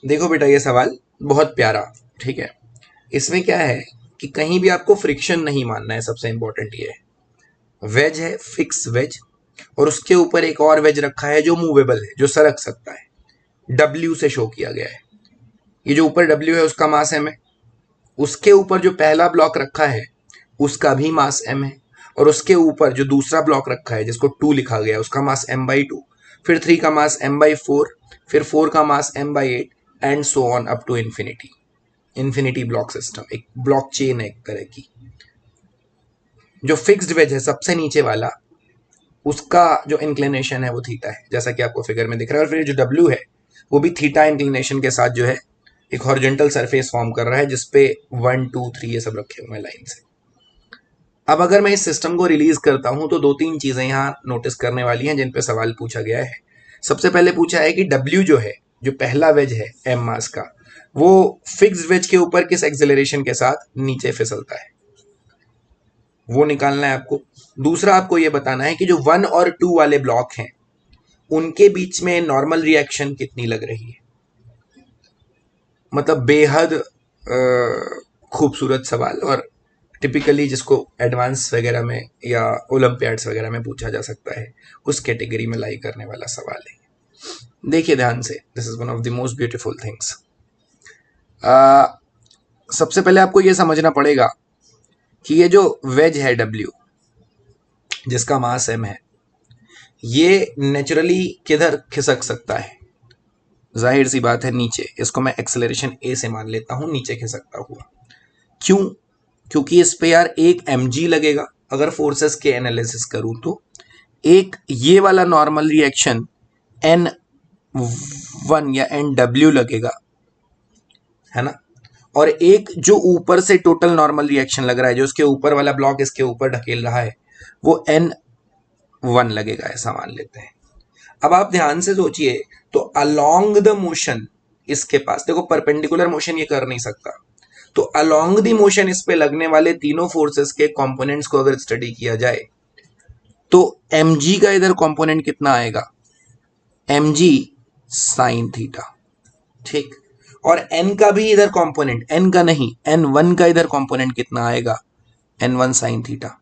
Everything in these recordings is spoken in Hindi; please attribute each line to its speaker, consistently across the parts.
Speaker 1: देखो बेटा ये सवाल बहुत प्यारा, ठीक है। इसमें क्या है कि कहीं भी आपको फ्रिक्शन नहीं मानना है, सबसे इंपॉर्टेंट ये है। वेज है, फिक्स वेज, और उसके ऊपर एक और वेज रखा है जो मूवेबल है, जो सरक सकता है, डब्ल्यू से शो किया गया है। ये जो ऊपर डब्ल्यू है उसका मास एम है, उसके ऊपर जो पहला ब्लॉक रखा है उसका भी मास एम है, और उसके ऊपर जो दूसरा ब्लॉक रखा है जिसको 2 लिखा गया है उसका मास एम बाई 2, फिर 3 का मास एम बाई 4, फिर 4 का mass M by 8, and so on up to infinity. Infinity block system, एक ब्लॉक चेन है एक तरह की। जो फिक्स्ड वेज है सबसे नीचे वाला, उसका जो इंक्लिनेशन है वो थीटा है, जैसा कि आपको फिगर में दिख रहा है। और फिर जो डब्ल्यू है वो भी थीटा इंक्लिनेशन के साथ जो है एक हॉरिजॉन्टल सरफेस फॉर्म कर रहा है, जिसपे 1 2 3 ये सब रखे हुए हैं लाइन से। अब अगर मैं इस सिस्टम को रिलीज करता हूं तो दो तीन चीजें यहाँ नोटिस करने वाली हैं जिन पे सवाल पूछा गया है। सबसे पहले पूछा है कि डब्ल्यू जो है, जो पहला वेज है एम मास का, वो फिक्स्ड वेज के ऊपर किस एक्सेलरेशन के साथ नीचे फिसलता है, वो निकालना है आपको। दूसरा आपको ये बताना है कि जो 1 और 2 वाले ब्लॉक हैं उनके बीच में नॉर्मल रिएक्शन कितनी लग रही है। मतलब बेहद खूबसूरत सवाल, और टिपिकली जिसको एडवांस वगैरह में या ओलंपियाड्स वगैरह में पूछा जा सकता है, उस कैटेगरी में लाई करने वाला सवाल है। देखिए ध्यान से, this is one of the most beautiful things. सबसे पहले आपको यह समझना पड़ेगा कि ये जो वेज है डब्ल्यू, जिसका मास एम है, ये नेचुरली किधर खिसक सकता है। जाहिर सी बात है नीचे। इसको मैं एक्सेलरेशन ए से मान लेता हूं, नीचे खिसकता हुआ। क्यों? क्योंकि इस पे यार एक mg लगेगा। अगर फोर्सेस के एनालिसिस करूं तो एक ये वाला नॉर्मल रिएक्शन n1 या nw लगेगा, है ना। और एक जो ऊपर से टोटल नॉर्मल रिएक्शन लग रहा है, जो उसके ऊपर वाला ब्लॉक इसके ऊपर ढकेल रहा है, वो n1 लगेगा, ऐसा मान लेते हैं। अब आप ध्यान से सोचिए, तो अलोंग द मोशन इसके पास देखो, परपेंडिकुलर मोशन ये कर नहीं सकता, तो अलोंग द मोशन इस पे लगने वाले तीनों फोर्सेस के कंपोनेंट्स को अगर स्टडी किया जाए तो mg का इधर कंपोनेंट कितना आएगा, mg साइन थीटा, ठीक। और n का भी इधर कंपोनेंट, n का नहीं n1 का इधर कंपोनेंट कितना आएगा, n1 साइन थीटा।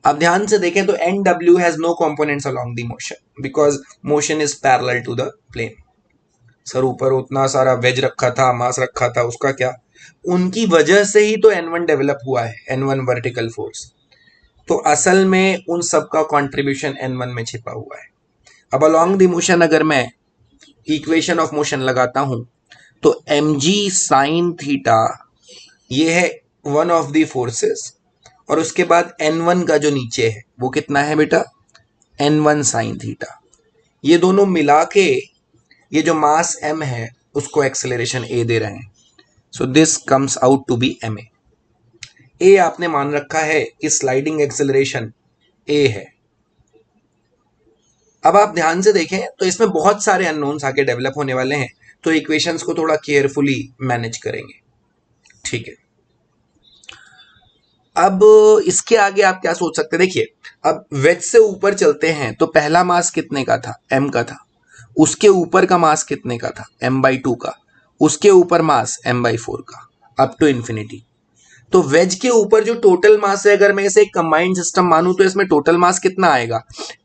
Speaker 1: अब ध्यान से देखें तो nw has no components along the motion because motion is parallel to the plane. Sir ऊपर उतना सारा वेज रखा था, मास रखा था, उसका क्या? उनकी वजह से ही तो n1 डेवलप हुआ है, n1 वर्टिकल फोर्स। तो असल में उन सब का कंट्रीब्यूशन n1 में छिपा हुआ है। अब अलोंग द मोशन अगर मैं इक्वेशन ऑफ मोशन लगाता हूं तो mg साइन थीटा ये है वन ऑफ द फोर्सेस, और उसके बाद n1 का जो नीचे है वो कितना है बेटा, n1 साइन थीटा। ये दोनों मिला के ये जो मास m है उसको एक्सेलरेशन a दे रहे हैं। So this comes out to be ma। a आपने मान रखा है कि स्लाइडिंग एक्सेलरेशन a है। अब आप ध्यान से देखें तो इसमें बहुत सारे अननोन्स आके डेवलप होने वाले हैं, तो इक्वेशंस को थोड़ा केयरफुली मैनेज करेंगे, ठीक है। अब इसके आगे आप क्या सोच सकते हैं, देखिए अब वेज से ऊपर चलते हैं तो पहला मास कितने का था, m का था। उसके ऊपर का मास कितने का था, m/2 का। उसके ऊपर मास m/4 का, अप टू इन्फिनिटी। तो वेज के ऊपर जो टोटल मास है, अगर मैं इसे एक कंबाइंड सिस्टम मानूं तो इसमें टोटल मास कितना आएगा,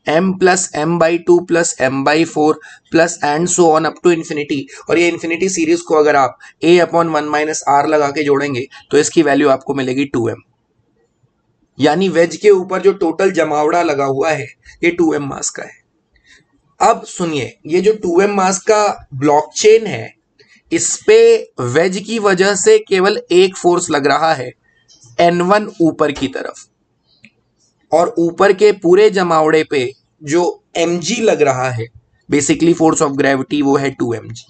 Speaker 1: m plus m/2 plus m/4 plus and so on up to infinity. और ये इन्फिनिटी सीरीज को अगर आप a/1 - r लगा के जोड़ेंगे तो इसकी वैल्यू आपको मिलेगी 2m। यानी वेज के ऊपर जो टोटल जमावड़ा लगा हुआ है ये 2m मास का है। अब सुनिए, ये जो 2m मास का ब्लॉकचेन है, इस पे वेज की वजह से केवल एक फोर्स लग रहा है, n1 ऊपर की तरफ, और ऊपर के पूरे जमावड़े पे जो mg लग रहा है, बेसिकली फोर्स ऑफ ग्रेविटी, वो है 2mg।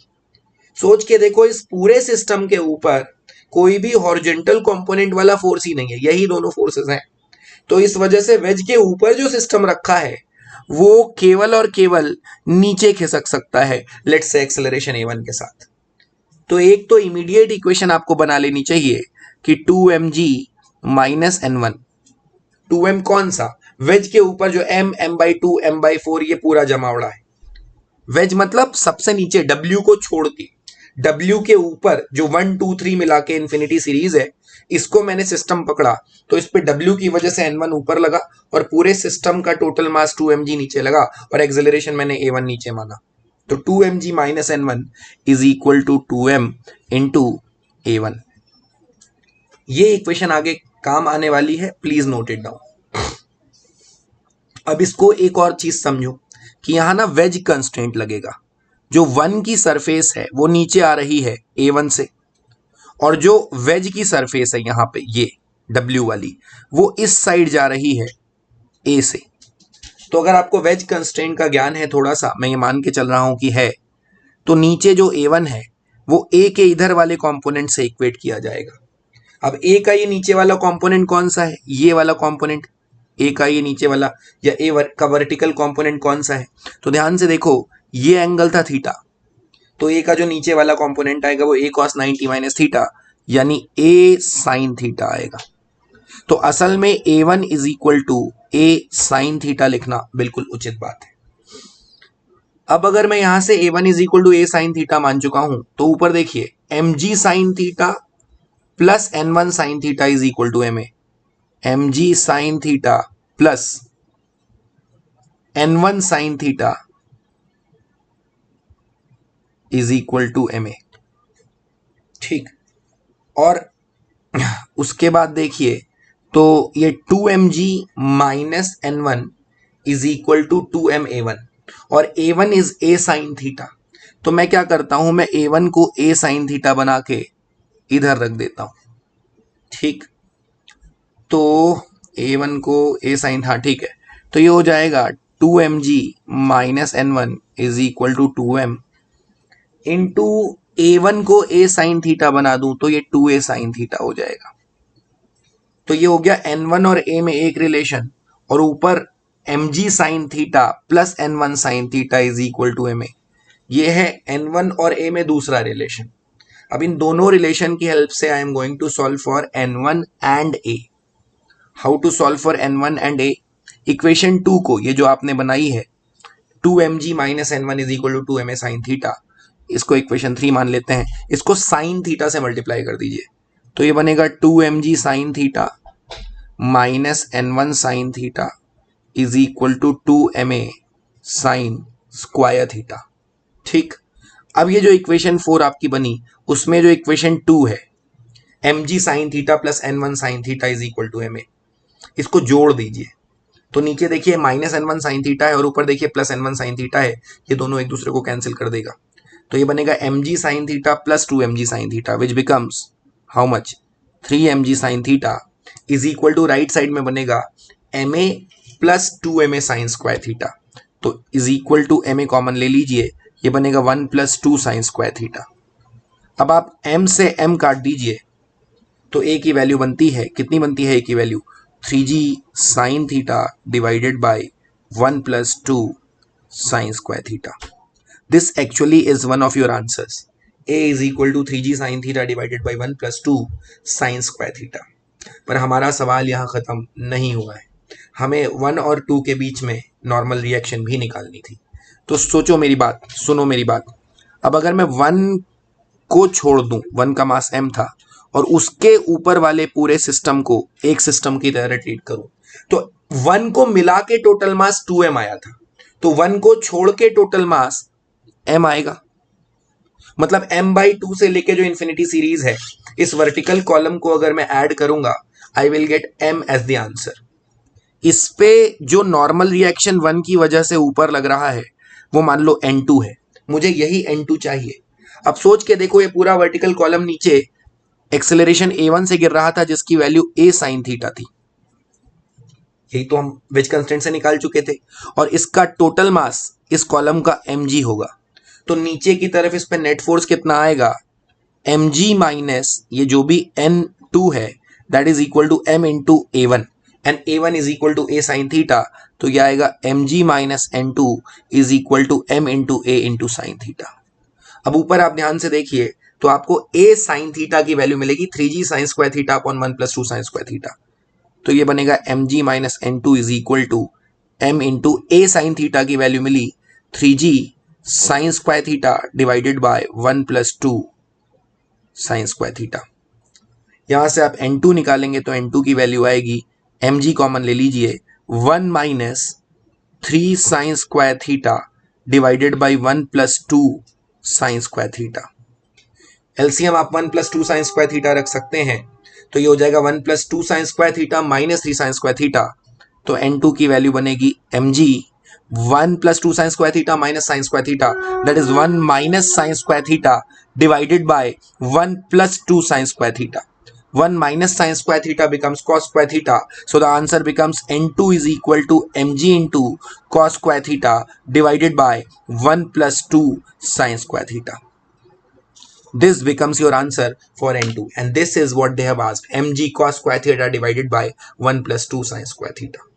Speaker 1: सोच के देखो, इस पूरे सिस्टम के ऊपर कोई भी हॉरिजॉन्टल कंपोनेंट वाला फोर्स ही नहीं है, यही दोनों फोर्सेस हैं। तो इस वजह से वेज के ऊपर जो सिस्टम रखा है वो केवल और केवल नीचे खिसक सकता है, लेट्स से एक्सेलरेशन a1 के साथ। तो एक तो इमीडिएट इक्वेशन आपको बना लेनी चाहिए कि 2mg माइनस n1। 2m कौन सा, वेज के ऊपर जो m/2 m/4 ये पूरा जमावड़ा है। वेज मतलब सबसे नीचे w को छोड़ के, W के ऊपर जो 1 2 3 मिला के इन्फिनिटी सीरीज है, इसको मैंने सिस्टम पकड़ा तो इस पे W की वजह से N1 ऊपर लगा और पूरे सिस्टम का टोटल मास 2mg नीचे लगा और एक्सेलरेशन मैंने A1 नीचे माना। तो 2mg minus N1 is equal to 2m into A1। ये इक्वेशन आगे काम आने वाली है, प्लीज नोट इट डाउन। अब इसको एक और चीज समझो कि यहां ना वेज कंस्ट्रेंट लगेगा। जो 1 की सरफेस है वो नीचे आ रही है A1 से, और जो वेज की सरफेस है यहां पे ये W वाली, वो इस साइड जा रही है A से। तो अगर आपको वेज कंस्ट्रेंट का ज्ञान है थोड़ा सा, मैं ये मान के चल रहा हूं कि है, तो नीचे जो A1 है वो A के इधर वाले कंपोनेंट से इक्वेट किया जाएगा। अब A का ये नीचे वाला कंपोनेंट कौन सा है? ये वाला कंपोनेंट। A का ये नीचे वाला या A का वर्टिकल कंपोनेंट कौन सा है? तो ध्यान से देखो, ये एंगल था थीटा, तो A का जो नीचे वाला कंपोनेंट आएगा वो A cos 90 माइनस थीटा, यानी A साइन थीटा आएगा। तो असल में A1 is equal to A sine theta लिखना बिल्कुल उचित बात है। अब अगर मैं यहां से A1 is equal to A sine theta मान चुका हूं, तो ऊपर देखिए mg sine theta plus N1 sine theta is equal to MA। mg sine theta plus N1 sine theta is equal to MA। ठीक, और उसके बाद देखिए तो ये 2mg minus N1 is equal to 2ma1 और A1 is A sine theta. तो मैं क्या करता हूं, मैं A1 को A साइन थीटा बना के इधर रख देता हूं। ठीक, तो A1 को A साइन, हाँ ठीक है, तो ये हो जाएगा 2mg minus N1 is equal to 2m into A1 को A साइन थीटा बना दूं तो ये 2A साइन थीटा हो जाएगा। तो ये हो गया N1 और A में एक रिलेशन, और ऊपर mg sine theta plus N1 sine theta is equal to MA। ये है N1 और A में दूसरा रिलेशन। अब इन दोनों रिलेशन की हेल्प से I am going to solve for N1 and A। How to solve for N1 and A? Equation 2 को, ये जो आपने बनाई है 2mg minus N1 is equal to 2ma sine theta, इसको इक्वेशन 3 मान लेते हैं। इसको साइन थीटा से मल्टीप्लाई कर दीजिए, तो ये बनेगा 2mg sine theta minus N1 sine theta is equal to 2ma sine square theta. ठीक, अब ये जो इक्वेशन 4 आपकी बनी, उसमें जो इक्वेशन 2 है mg sine theta plus N1 sine theta is equal to ma, इसको जोड़ दीजिए। तो नीचे देखिए माइनस N1 साइन थीटा है और ऊपर देखिए प्लस N1 साइन थीटा है, ये दोनों एक दूसरे को कैंसिल कर देगा। तो ये बनेगा mg sine theta plus 2mg sine theta which becomes how much, 3mg sine theta is equal to right side में बनेगा ma plus 2ma sine square theta. तो is equal to ma common ले लीजिए, ये बनेगा 1 प्लस 2 साइन स्क्वायर थीटा। अब आप m से m काट दीजिए तो a की वैल्यू बनती है, कितनी बनती है a की value? 3g sine theta divided by 1 plus 2 sine square theta. This actually is one of your answers. a is equal to 3g sine theta divided by 1 plus 2 sine square theta. पर हमारा सवाल यहाँ खत्म नहीं हुआ है, हमें 1 और 2 के बीच में नॉर्मल रिएक्शन भी निकालनी थी। तो सोचो मेरी बात, सुनो मेरी बात। अब अगर मैं 1 को छोड़ दूं, 1 का मास m था, और उसके ऊपर वाले पूरे सिस्टम को एक सिस्टम की तरह ट्रीट करूं, तो 1 को मिला के टोटल मास 2m आया था, तो 1 को छोड़ के टोटल मास m आएगा। मतलब m/2 से लेके जो इंफिनिटी सीरीज है, इस वर्टिकल कॉलम को अगर मैं ऐड करूंगा, I will get m as the answer. इस पे जो नॉर्मल रिएक्शन 1 की वजह से ऊपर लग रहा है वो मान लो n2 है, मुझे यही n2 चाहिए। अब सोच के देखो, ये पूरा वर्टिकल कॉलम नीचे एक्सेलरेशन a1 से गिर रहा था जिसकी वैल्यू a साइन थीटा थी, यही तो हम वेज कंस्ट्रेंट से निकाल चुके थे, और इसका टोटल मास इस कॉलम का mg होगा। तो नीचे की तरफ इस पे नेट फोर्स कितना आएगा, mg माइनस ये जो भी n2 है that is equal to m into a1 and a1 is equal to a sine theta. तो यह आएगा mg minus n2 is equal to m into a into sine theta. अब ऊपर आप ध्यान से देखिए तो आपको a साइन थीटा की वैल्यू मिलेगी 3g sine square theta upon 1 plus 2 sine square theta. तो ये बनेगा mg minus n2 is equal to m into a sine theta की वैल्यू मिली 3g sine square theta divided by 1 plus 2 sine square theta. यहां से आप n2 निकालेंगे तो n2 की वैल्यू आएगी, mg कॉमन ले लीजिए, 1 minus 3 sign square theta divided by 1 plus 2 sine square theta. LCM आप 1 प्लस 2 साइन स्क्वायर थीटा रख सकते हैं, तो ये हो जाएगा 1 plus 2 sine square theta minus 3 sign square theta. तो n2 की वैल्यू बनेगी mg 1 plus 2 sine square theta minus sign square theta, that is 1 minus sign square theta divided by 1 plus 2 sine square theta. 1 minus sin square theta becomes cos square theta. So the answer becomes n2 is equal to mg into cos square theta divided by 1 plus 2 sin square theta. This becomes your answer for n2, and this is what they have asked, mg cos square theta divided by 1 plus 2 sin square theta.